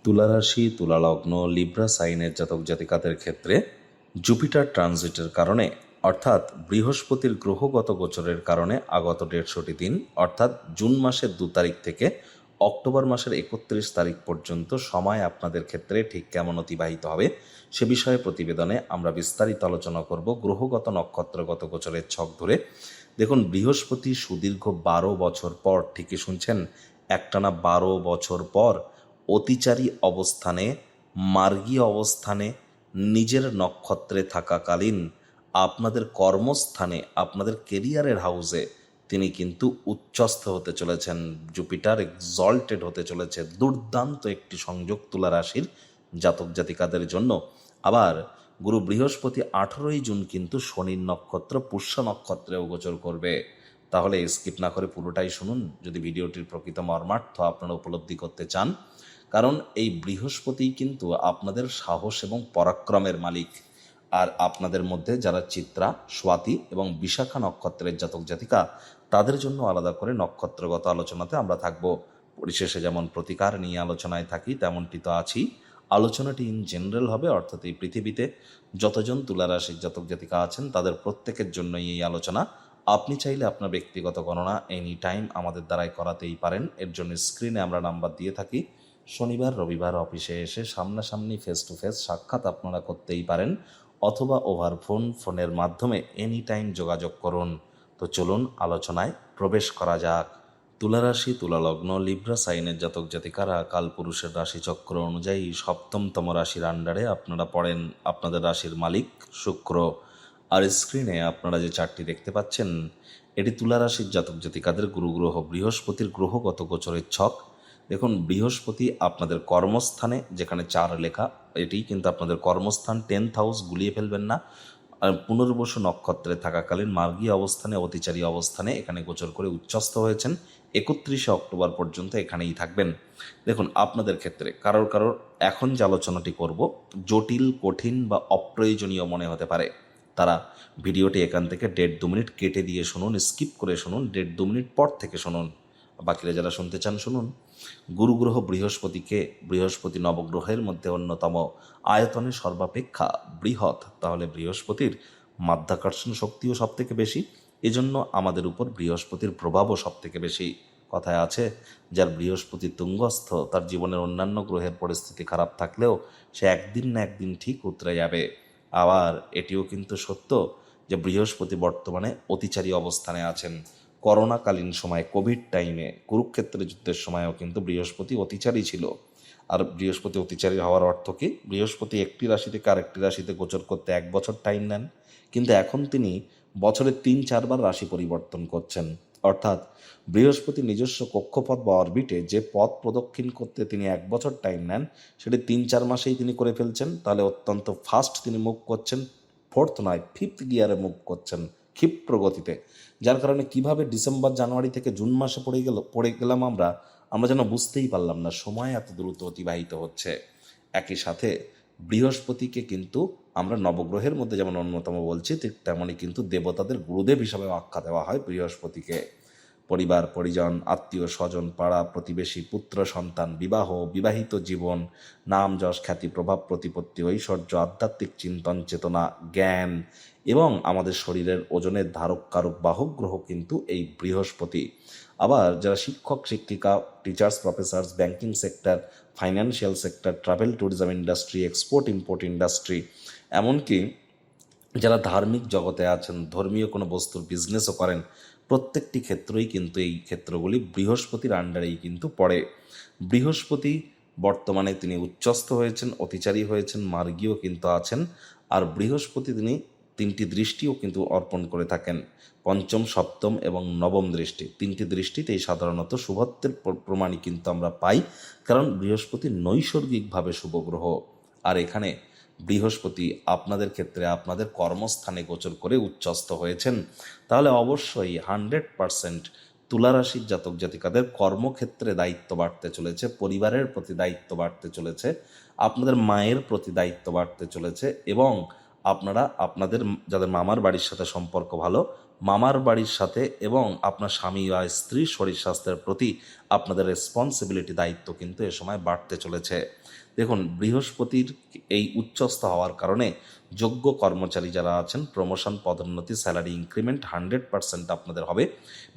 তুলা রাশি, তুলা লগ্ন, লিব্রা সাইনের জাতক জাতিকাদের ক্ষেত্রে জুপিটার ট্রানজিটের কারণে অর্থাৎ বৃহস্পতির গ্রহগত গোচরের কারণে আগত 150টি দিন অর্থাৎ জুন মাসের 2 তারিখ থেকে অক্টোবর মাসের 31 তারিখ পর্যন্ত সময় আপনাদের ক্ষেত্রে ঠিক কেমন অতিবাহিত হবে সে বিষয়ে প্রতিবেদনে আমরা বিস্তারিত আলোচনা করব গ্রহগত নক্ষত্রগত গোচরের ছক ধরে। দেখুন, বৃহস্পতি সুদীর্ঘ 12 বছর পর, ঠিকই শুনছেন, একটানা 12 বছর পর অতিচারী অবস্থানে, মার্গী অবস্থানে, নিজের নক্ষত্রে থাকাকালীন আপনাদের কর্মস্থানে, আপনাদের কেরিয়ারের হাউসে তিনি কিন্তু উচ্চস্থ হতে চলেছেন। জুপিটার এক্সল্টেড হতে চলেছে। দুর্দান্ত একটি সংযোগ তুলা রাশির জাতক জাতিকাদের জন্য। আবার গুরু বৃহস্পতি 18ই জুন কিন্তু শনির নক্ষত্র পুষ্য নক্ষত্রেও গোচর করবে। তাহলে স্কিপ না করে পুরোটাই শুনুন যদি ভিডিওটির প্রকৃত মর্মার্থ আপনারা উপলব্ধি করতে চান। কারণ এই বৃহস্পতি কিন্তু আপনাদের সাহস এবং পরাক্রমের মালিক। আর আপনাদের মধ্যে যারা চিত্রা, স্বাতি এবং বিশাখা নক্ষত্রের জাতক জাতিকা, তাদের জন্য আলাদা করে নক্ষত্রগত আলোচনাতে আমরা থাকব। পরিশেষে যেমন প্রতিকার নিয়ে আলোচনায় থাকি তেমনটি তো আছি। আলোচনাটি ইন জেনারেল হবে, অর্থাৎ এই পৃথিবীতে যতজন তুলা রাশির জাতক জাতিকা আছেন তাদের প্রত্যেকের জন্যই এই আলোচনা। আপনি চাইলে আপনার ব্যক্তিগত গণনা এনি টাইম আমাদের দ্বারাই করাতেই পারেন। এর জন্য স্ক্রিনে আমরা নাম্বার দিয়ে থাকি। শনিবার রবিবার অফিসে এসে সামনাসামনি ফেস টু ফেস সাক্ষাৎ আপনারা করতেই পারেন, অথবা ওভার ফোনের মাধ্যমে এনি টাইম যোগাযোগ করুন। তো চলুন আলোচনায় প্রবেশ করা যাক। তুলা রাশি, তুলা লগ্ন, লিব্রা সাইনের জাতক জাতিকারা কালপুরুষের রাশিচক্র অনুযায়ী সপ্তমতম রাশির আন্ডারে আপনারা পড়েন। আপনাদের রাশির মালিক শুক্র। আর স্ক্রিনে আপনারা যে চার্টটি দেখতে পাচ্ছেন, এটি তুলা রাশির জাতক জাতিকাদের গুরুগ্রহ বৃহস্পতির গ্রহগত গোচরের ছক। দেখুন, বৃহস্পতি আপনাদের কর্মস্থানে, যেখানে 4 লেখা, এটি কিন্তু আপনাদের কর্মস্থান, 10th হাউস, গুলিয়ে ফেলবেন না। আর পুনর্বসু নক্ষত্রে থাকাকালীন মার্গী অবস্থানে, অতিচারী অবস্থানে এখানে গোচর করে উচ্চস্থ হয়েছেন। 31শে অক্টোবর পর্যন্ত এখানেই থাকবেন। দেখুন, আপনাদের ক্ষেত্রে কারোর এখন যে আলোচনাটি করব জটিল, কঠিন বা অপ্রয়োজনীয় মনে হতে পারে। তারা ভিডিওটি এখান থেকে 1.5-2 মিনিট কেটে দিয়ে শুনুন, স্কিপ করে শুনুন, 1.5-2 মিনিট পর থেকে শুনুন। বাকিরা যারা শুনতে চান শুনুন। গুরুগ্রহ বৃহস্পতিকে, বৃহস্পতি নবগ্রহের মধ্যে অন্যতম, আয়তনে সর্বাপেক্ষা বৃহৎ। তাহলে বৃহস্পতির মাধ্যাকর্ষণ শক্তিও সব থেকে বেশি, এজন্য আমাদের উপর বৃহস্পতির প্রভাবও সব থেকে বেশি। কথায় আছে, যার বৃহস্পতি তুঙ্গস্থ তার জীবনের অন্যান্য গ্রহের পরিস্থিতি খারাপ থাকলেও সে একদিন না একদিন ঠিক উতরে যাবে। আবার এটিও কিন্তু সত্য যে বৃহস্পতি বর্তমানে অতিচারী অবস্থানে আছেন। করোনাকালীন সময়, কোভিড টাইমে, কুরুক্ষেত্রের যুদ্ধের সময়ও কিন্তু বৃহস্পতি অতিচারী ছিল। আর বৃহস্পতি অতিচারী হওয়ার অর্থ কি? বৃহস্পতি একটি রাশি থেকে আরেকটি রাশিতে গোচর করতে 1 বছর টাইম নেন, কিন্তু এখন তিনি বছরে 3-4 বার রাশি পরিবর্তন করছেন। অর্থাৎ বৃহস্পতি নিজস্ব কক্ষপথ বা অরবিটে যে পথ প্রদক্ষিণ করতে তিনি 1 বছর টাইম নেন, সেটি 3-4 মাসেই তিনি করে ফেলছেন। তাহলে অত্যন্ত ফাস্ট তিনি মুভ করছেন, 4th নয় 5th গিয়ারে মুভ করছেন ক্ষিপ্র গতিতে। যার কারণে কিভাবে ডিসেম্বর জানুয়ারি থেকে জুন মাসে পড়ে গেলাম আমরা যেন বুঝতেই পারলাম না, সময় এত দ্রুত অতিবাহিত হচ্ছে। একই সাথে বৃহস্পতিকে কিন্তু আমরা নবগ্রহের মধ্যে যেমন অন্যতম বলছি, ঠিক তেমনই কিন্তু দেবতাদের গুরুদেব হিসাবে আখ্যা দেওয়া হয় বৃহস্পতিকে। পরিবার পরিজন, আত্মীয় স্বজন, পাড়া প্রতিবেশী, পুত্র সন্তান, বিবাহ, বিবাহিত জীবন, নাম যশ খ্যাতি, প্রভাব প্রতিপত্তি, ঐশ্বর্য, আধ্যাত্মিক চিন্তন চেতনা, জ্ঞান এবং আমাদের শরীরের ওজনের ধারক কারক বাহক গ্রহ কিন্তু এই বৃহস্পতি। আবার যারা শিক্ষক শিক্ষিকা, teachers, Professor's, banking sector, financial sector, travel tourism industry, export import industry, এমনকি যারা ধার্মিক জগতে আছেন, ধর্মীয় কোনো বস্তুর বিজনেসও করেন, প্রত্যেকটি ক্ষেত্রেই কিন্তু এই ক্ষেত্রগুলি বৃহস্পতির আন্ডারেই কিন্তু পড়ে। বৃহস্পতি বর্তমানে তিনি উচ্চস্থ হয়েছেন, অতিচারী হয়েছেন, মার্গীও কিন্তু আছেন। আর বৃহস্পতি তিনি 3টি দৃষ্টিও কিন্তু অর্পণ করে থাকেন, পঞ্চম, সপ্তম এবং নবম দৃষ্টি। 3টি দৃষ্টিতেই সাধারণত শুভত্বের প্রমাণই কিন্তু আমরা পাই, কারণ বৃহস্পতি নৈসর্গিকভাবে শুভ গ্রহ। আর এখানে বৃহস্পতি আপনাদের ক্ষেত্রে আপনাদের কর্মস্থানে গোচর করে উচ্চস্থ হয়েছেন। তাহলে অবশ্যই 100% তুলারাশির জাতক জাতিকাদের কর্মক্ষেত্রে দায়িত্ব বাড়তে চলেছে, পরিবারের প্রতি দায়িত্ব বাড়তে চলেছে, আপনাদের মায়ের প্রতি দায়িত্ব বাড়তে চলেছে, এবং আপনারা আপনাদের যাদের মামার বাড়ির সাথে সম্পর্ক ভালো, মামার বাড়ির সাথে এবং আপনার স্বামী বা স্ত্রীর শরীর স্বাস্থ্যের প্রতি আপনাদের রেসপন্সিবিলিটি দায়িত্ব কিন্তু এ সময় বাড়তে চলেছে। দেখুন, বৃহস্পতির এই উচ্চস্থ হওয়ার কারণে যোগ্য কর্মচারী যারা আছেন প্রমোশন, পদোন্নতি, স্যালারি ইনক্রিমেন্ট 100% আপনাদের হবে।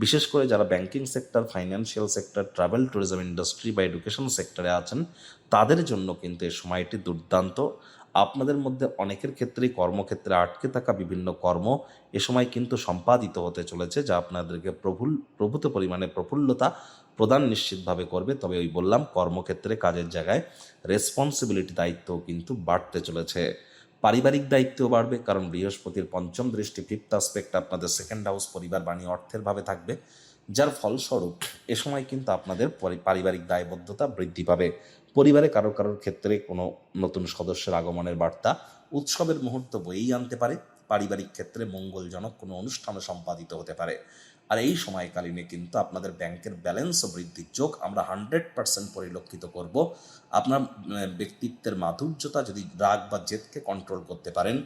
বিশেষ করে যারা banking sector, financial sector, travel tourism industry বা এডুকেশন সেক্টরে আছেন তাদের জন্য কিন্তু এই সময়টি দুর্দান্ত। আপনাদের মধ্যে অনেকের ক্ষেত্রেই কর্মক্ষেত্রে আটকে থাকা বিভিন্ন কর্ম এ সময় কিন্তু সম্পাদিত হতে চলেছে, যা আপনাদেরকে প্রভূত পরিমাণে প্রফুল্লতা প্রদান নিশ্চিতভাবে করবে। তবে ওই বললাম, কর্মক্ষেত্রে কাজের জায়গায় রেসপন্সিবিলিটি দায়িত্বও কিন্তু বাড়তে চলেছে। পারিবারিক দায়িত্বও বাড়বে, কারণ বৃহস্পতির পঞ্চম দৃষ্টি, ফিফথ আসপেক্ট আপনাদের সেকেন্ড হাউস, পরিবার, বাণী, অর্থের ভাবে থাকবে, যার ফলস্বরূপ এ সময় কিন্তু আপনাদের পারিবারিক দায়বদ্ধতা বৃদ্ধি পাবে। পরিবারে কারোর ক্ষেত্রে কোনো নতুন সদস্যের আগমনের বার্তা, উৎসবের মুহূর্ত বয়েই আনতে পারে। পারিবারিক ক্ষেত্রে মঙ্গলজনক কোনো অনুষ্ঠানও সম্পাদিত হতে পারে। আর এই সময়কালীনে কিন্তু আপনাদের ব্যাংকের ব্যালেন্সও বৃদ্ধির যোগ আমরা 100% পরিলক্ষিত করব। আপনার ব্যক্তিত্বের মাধুর্যতা, যদি রাগ বা জেদকে কন্ট্রোল করতে পারেন,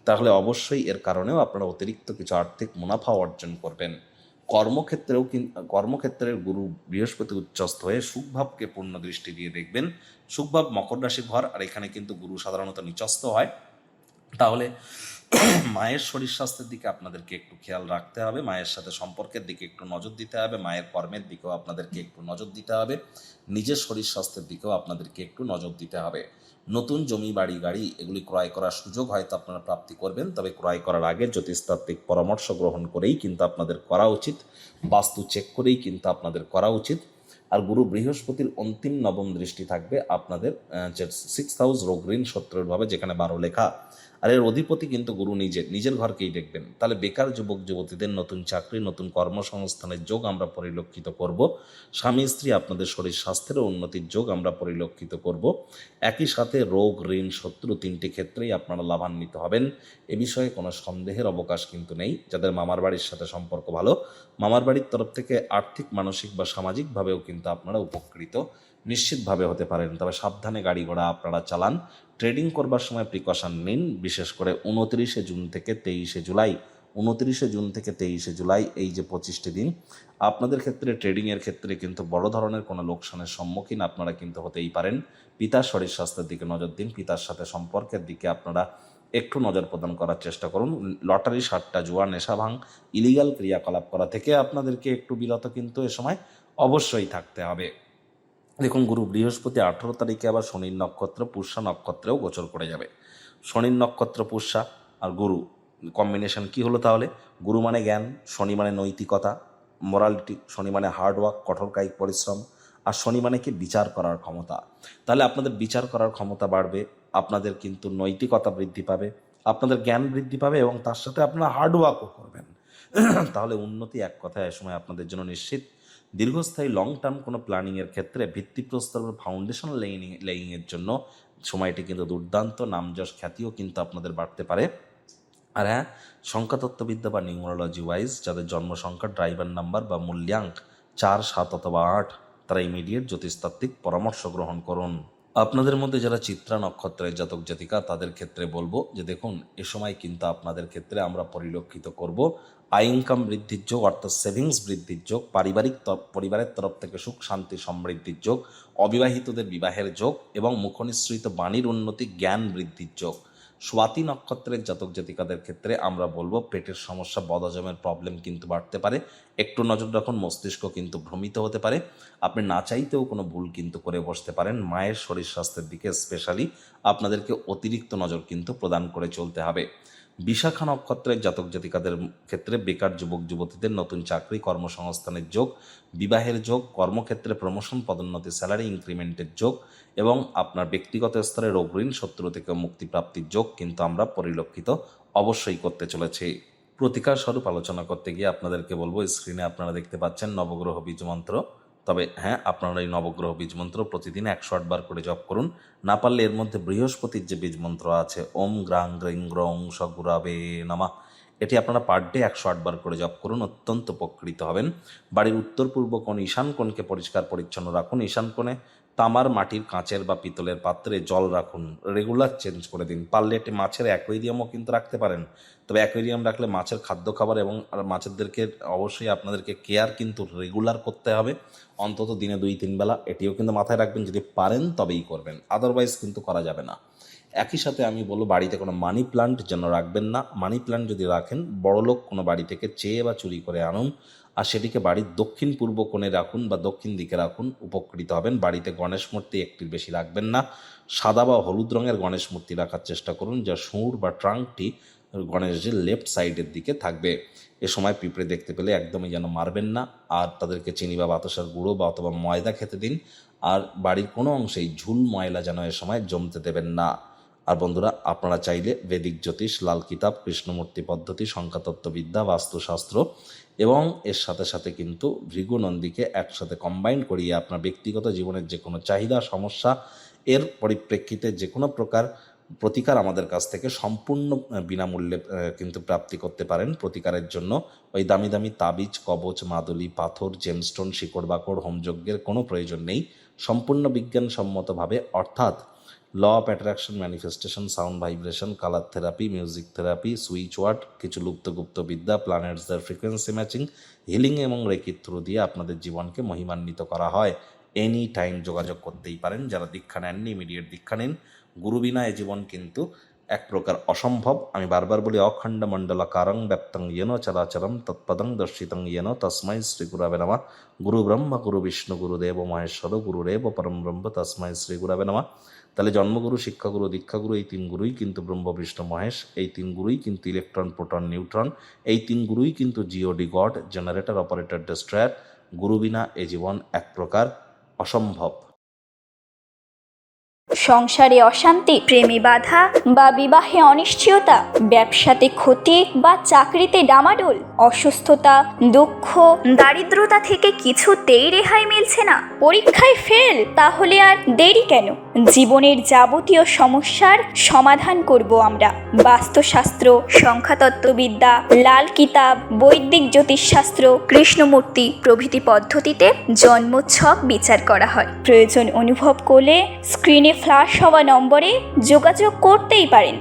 তাহলে অবশ্যই এর কারণেও আপনারা অতিরিক্ত কিছু আর্থিক মুনাফা অর্জন করবেন। কর্মক্ষেত্রের গুরু বৃহস্পতি উচ্চস্থ হয়ে সুখভাবকে পূর্ণ দৃষ্টি দিয়ে দেখবেন। সুখভাব মকর রাশি ঘর, আর এখানে কিন্তু গুরু সাধারণত নিচস্থ হয়। তাহলে মায়ের শরীর স্বাস্থ্যের দিকে আপনাদেরকে একটু খেয়াল রাখতে হবে, মায়ের সাথে সম্পর্কের দিকে একটু নজর দিতে হবে, মায়ের কর্মের দিকেও আপনাদেরকে একটু নজর দিতে হবে, নিজের শরীর স্বাস্থ্যের দিকেও আপনাদেরকে একটু নজর দিতে হবে। নতুন জমি, বাড়ি, গাড়ি এগুলি ক্রয় করার সুযোগ হয়তো আপনারা প্রাপ্তি করবেন, তবে ক্রয় করার আগে জ্যোতিষতাত্ত্বিক পরামর্শ গ্রহণ করেই কিন্তু আপনাদের করা উচিত, বাস্তু চেক করেই কিন্তু আপনাদের করা উচিত। আর গুরু বৃহস্পতির অন্তিম নবম দৃষ্টি থাকবে আপনাদের 6th হাউস, রোগ, ঋণ, শত্রুর ভাবে, যেখানে 12 লেখা। আর এর অধিপতি কিন্তু গুরু নিজের ঘরকেই দেখবেন। তাহলে বেকার যুবক যুবতীদের নতুন চাকরি, নতুন কর্মসংস্থানের যোগ আমরা পরিলক্ষিত করব। স্বামী স্ত্রী আপনাদের শরীর স্বাস্থ্যেরও উন্নতির যোগ আমরা পরিলক্ষিত করব। একই সাথে রোগ, ঋণ, শত্রু তিনটি ক্ষেত্রেই আপনারা লাভান্বিত হবেন। এ বিষয়ে কোনো সন্দেহের অবকাশ কিন্তু নেই। যাদের মামার বাড়ির সাথে সম্পর্ক ভালো, মামার বাড়ির তরফ থেকে আর্থিক, মানসিক বা সামাজিকভাবেও কিন্তু আপনারা উপকৃত নিশ্চিতভাবে হতে পারেন। তবে সাবধানে গাড়ি ঘোড়া আপনারা চালান। ট্রেডিং করবার সময় প্রিকশন নিন। বিশেষ করে 29শে জুন থেকে 23শে জুলাই, 29শে জুন থেকে 23শে জুলাই, এই যে 25টি দিন আপনাদের ক্ষেত্রে ট্রেডিংয়ের ক্ষেত্রে কিন্তু বড় ধরনের কোনো লোকসানের সম্মুখীন আপনারা কিন্তু হতেই পারেন। পিতার শরীর স্বাস্থ্যের দিকে নজর দিন, পিতার সাথে সম্পর্কের দিকে আপনারা একটু নজর প্রদান করার চেষ্টা করুন। লটারি, সাট্টা, জুয়া, নেশা ভাঙ, ইলিগাল ক্রিয়াকলাপ করা থেকে আপনাদেরকে একটু বিরত কিন্তু এ সময় অবশ্যই থাকতে হবে। দেখুন, গুরু বৃহস্পতি 18 তারিখে আবার শনির নক্ষত্র পুষ্যা নক্ষত্রেও গোচর করে যাবে। শনির নক্ষত্র পুষ্যা আর গুরু কম্বিনেশন কি হলো তাহলে? গুরু মানে জ্ঞান, শনি মানে নৈতিকতা, মোরালিটি, শনি মানে হার্ডওয়ার্ক, কঠোর কায়িক পরিশ্রম, আর শনি মানে কি বিচার করার ক্ষমতা। তাহলে আপনাদের বিচার করার ক্ষমতা বাড়বে, আপনাদের কিন্তু নৈতিকতা বৃদ্ধি পাবে, আপনাদের জ্ঞান বৃদ্ধি পাবে, এবং তার সাথে আপনারা হার্ডওয়ার্কও করবেন। তাহলে উন্নতি এক কথায় এ সময় আপনাদের জন্য নিশ্চিত। দীর্ঘস্থায়ী লং টার্ম কোনো প্ল্যানিংয়ের ক্ষেত্রে ভিত্তিপ্রস্তর বা ফাউন্ডেশন লেইংয়ের জন্য সময়টি কিন্তু দুর্দান্ত। নামযশ, খ্যাতিও কিন্তু আপনাদের বাড়তে পারে। আর হ্যাঁ, সংখ্যাতত্ত্ববিদ্যা বা নিউমারোলজি ওয়াইজ যাদের জন্ম সংখ্যা, ড্রাইভার নাম্বার বা মূল্যাঙ্ক 4, 7 অথবা 8, তারা ইমিডিয়েট জ্যোতিষতাত্ত্বিক পরামর্শ গ্রহণ করুন। আপনাদের মধ্যে যারা চিত্রা নক্ষত্রের জাতক জাতিকা, তাদের ক্ষেত্রে বলবো যে দেখুন, এ সময় কিন্তু আপনাদের ক্ষেত্রে আমরা পরিলক্ষিত করব আয় ইনকাম বৃদ্ধির যোগ, অর্থাৎ সেভিংস বৃদ্ধির যোগ, পরিবারের তরফ থেকে সুখ, শান্তি, সমৃদ্ধির যোগ, অবিবাহিতদের বিবাহের যোগ, এবং মুখনিসৃত বাণীর উন্নতি, জ্ঞান বৃদ্ধির যোগ। স্বাতী নক্ষত্রের জাতক জাতিকাদের ক্ষেত্রে আমরা বলবো পেটের সমস্যা, বদহজমের প্রবলেম কিন্তু বাড়তে পারে। একটু নজর রাখুন, মস্তিষ্ক কিন্তু ভ্রমিত হতে পারে। আপনি না চাইতেও কোনো ভুল কিন্তু করে বসতে পারেন। মায়ের শরীর স্বাস্থ্যের দিকে স্পেশালি আপনাদেরকে অতিরিক্ত নজর কিন্তু প্রদান করে চলতে হবে। বিশাখা নক্ষত্রের জাতক জাতিকাদের ক্ষেত্রে বেকার যুবক যুবতীদের নতুন চাকরি, কর্মসংস্থানের যোগ, বিবাহের যোগ, কর্মক্ষেত্রে প্রমোশন, পদোন্নতি, স্যালারি ইনক্রিমেন্টের যোগ, এবং আপনার ব্যক্তিগত স্তরে রোগ, ঋণ, শত্রু থেকে মুক্তিপ্রাপ্তির যোগ কিন্তু আমরা পরিলক্ষিত অবশ্যই করতে চলেছি। প্রতিকার স্বরূপ আলোচনা করতে গিয়ে আপনাদেরকে বলবো, স্ক্রিনে আপনারা দেখতে পাচ্ছেন নবগ্রহ বীজ মন্ত্র। তবে হ্যাঁ, আপনারা এই নবগ্রহ বীজ মন্ত্র প্রতিদিন 108 বার করে জপ করুন। না পারলে এর মধ্যে বৃহস্পতির যে বীজ মন্ত্র আছে, ওম গ্রাং গ্রিং গ্রং সগুরাবে নামা, এটি আপনারা পার ডে 108 বার করে জপ করুন, অত্যন্ত উপকৃত হবেন। বাড়ির উত্তর পূর্ব কোণ, ঈশান কোণকে পরিষ্কার পরিচ্ছন্ন রাখুন। ঈশান কোণে তামার, মাটির, কাঁচের বা পিতলের পাত্রে জল রাখুন, রেগুলার চেঞ্জ করে দিন। পারলে একটি মাছের অ্যাকোয়ারিয়ামও কিন্তু রাখতে পারেন, তবে অ্যাকোয়ারিয়াম রাখলে মাছের খাদ্য খাবার এবং মাছেদেরকে অবশ্যই আপনাদেরকে কেয়ার কিন্তু রেগুলার করতে হবে, অন্তত দিনে 2-3 বেলা। এটিও কিন্তু মাথায় রাখবেন, যদি পারেন তবেই করবেন, আদারওয়াইজ কিন্তু করা যাবে না। একই সাথে আমি বলবো বাড়িতে কোনো মানি প্লান্ট যেন রাখবেন না। মানি প্লান্ট যদি রাখেন, বড়লোক কোনো বাড়ি থেকে চেয়ে বা চুরি করে আনুন, আর সেটিকে বাড়ির দক্ষিণ পূর্ব কোণে রাখুন বা দক্ষিণ দিকে রাখুন, উপকৃত হবেন। বাড়িতে গণেশ মূর্তি একটির বেশি রাখবেন না। সাদা বা হলুদ রঙের গণেশ মূর্তি রাখার চেষ্টা করুন, যা সুঁড় বা ট্রাঙ্কটি গণেশজির লেফট সাইডের দিকে থাকবে। এ সময় পিঁপড়ে দেখতে পেলে একদমই যেন মারবেন না, আর তাদেরকে চিনি বা বাতাসার গুঁড়ো বা অথবা ময়দা খেতে দিন। আর বাড়ির কোনো অংশেই ঝুল ময়লা যেন এ সময় জমতে দেবেন না। আর বন্ধুরা, আপনারা চাইলে বেদিক জ্যোতিষ, লাল কিতাব, কৃষ্ণমূর্তি পদ্ধতি, সংখ্যাতত্ত্ববিদ্যা, বাস্তুশাস্ত্র এবং এর সাথে সাথে কিন্তু ভৃগু নন্দীকে একসাথে কম্বাইন করিয়ে আপনার ব্যক্তিগত জীবনের যে কোনো চাহিদা, সমস্যা এর পরিপ্রেক্ষিতে যে কোনো প্রকার প্রতিকার আমাদের কাছ থেকে সম্পূর্ণ বিনামূল্যে কিন্তু প্রাপ্তি করতে পারেন। প্রতিকারের জন্য ওই দামি দামি তাবিজ, কবচ, মাদুলি, পাথর, জেমস্টোন, শিকড় বাকড়, হোমযজ্ঞের কোনো প্রয়োজন নেই। সম্পূর্ণ বিজ্ঞানসম্মতভাবে, অর্থাৎ law of attraction, manifestation, sound vibration, colour therapy, music therapy, switch word, কিছু লুপ্তগুপ্ত বিদ্যা, প্ল্যানেটসদের ফ্রিকোয়েন্সি ম্যাচিং, হিলিং এবং রেকির থ্রু দিয়ে আপনাদের জীবনকে মহিমান্বিত করা হয়। এনি টাইম যোগাযোগ করতেই পারেন। যারা দীক্ষা নেননি, ইমিডিয়েট দীক্ষা নিন। গুরু বিনা এ জীবন কিন্তু এক প্রকার অসম্ভব। আমি বারবার বলি, অখণ্ড মণ্ডলাকারং ব্যাপ্তং ইয়েন চরাচরম তৎপদং দর্শিতং ইয়েন তস্মৈ শ্রী গুরবে নমঃ। গুরু ব্রহ্মা গুরু বিষ্ণু গুরুদেব মহেশ্বর গুরুরেব পরম ব্রহ্ম তস্মৈ শ্রী গুরবে নমঃ। তাহলে জন্মগুরু, শিক্ষাগুরু, দীক্ষাগুরু, এই 3 গুরুই কিন্তু ব্রহ্ম বিষ্ণু মহেশ। এই 3 গুরুই কিন্তু ইলেকট্রন, প্রোটন, নিউট্রন। এই 3 গুরুই কিন্তু GOD god, generator, operator, destroyer. গুরু বিনা এ জীবন এক প্রকার অসম্ভব। সংসারে অশান্তি, প্রেমে বাধা বা বিবাহে অনিশ্চয়তা, ব্যবসাতে ক্ষতি বা চাকরিতে ডামাডোল, অসুস্থতা, দুঃখ, দারিদ্রতা থেকে কিছুতেই রেহাই মিলছে না, পরীক্ষায় ফেল, তাহলে আর দেরি কেন? জীবনের যাবতীয় সমস্যার সমাধান করব আমরা। বাস্তুশাস্ত্র, সংখ্যাতত্ত্ববিদ্যা, লাল কিতাব, বৈদিক জ্যোতিষশাস্ত্র, কৃষ্ণমূর্তি প্রভৃতি পদ্ধতিতে জন্মছক বিচার করা হয়। প্রয়োজন অনুভব করলে স্ক্রিনে ফ্ল্যাশ হওয়া নম্বরে যোগাযোগ করতেই পারেন।